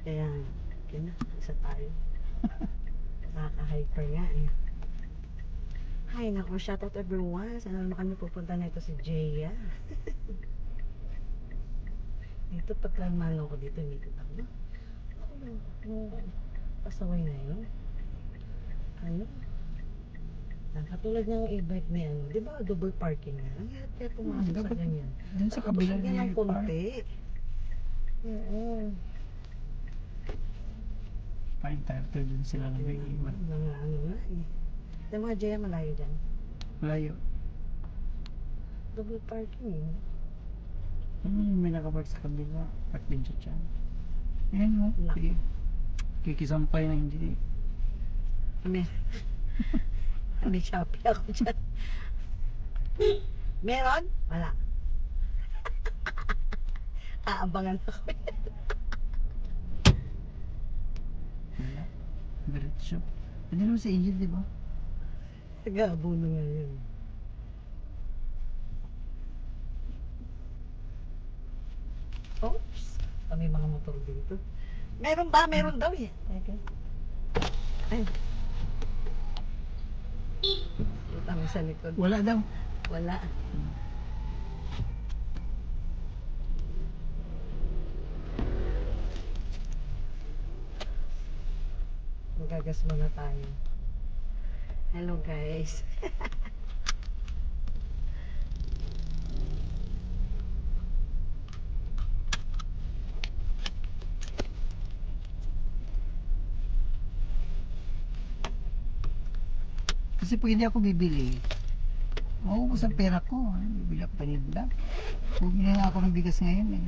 Kaya, kina, isa tayo. Nakaka-hyper nga eh. Ay, naku, shout out everyone. Saan naman kami pupunta na ito si Jaya. Dito, pagkalmano ko dito, dito ako. Pasaway na yun. Ano? Katulad ng e-bike na yan, di ba double parking na? Ang hirap kaya pumasok sa ganyan. Dun sa kabila Tutukan ng konti. Oo. Pa-entitled din sila ng iiwan. Mga ano nga eh. Yung mga Jaya malayo dyan. Malayo. Double parking eh. May nakapark sa kabila. Park din siya dyan. Ayan mo. Laki. Kikisampay na hindi. May Shopee ako dyan. Meron? Wala. Aabangan ako. Wala. Diretso. Hindi naman si Angel, di ba? Nag-aabono nga yun. Oops. May mga motor dito. Meron ba? Meron daw eh. Okay. Ay. Utang sa likod. Wala daw. Wala. Magagas muna tayo. Hello guys. Kasi pag hindi ako bibili, mauubos ang pera ko. Bibili ako paninda. Bumili nga ako ng bigas ngayon eh.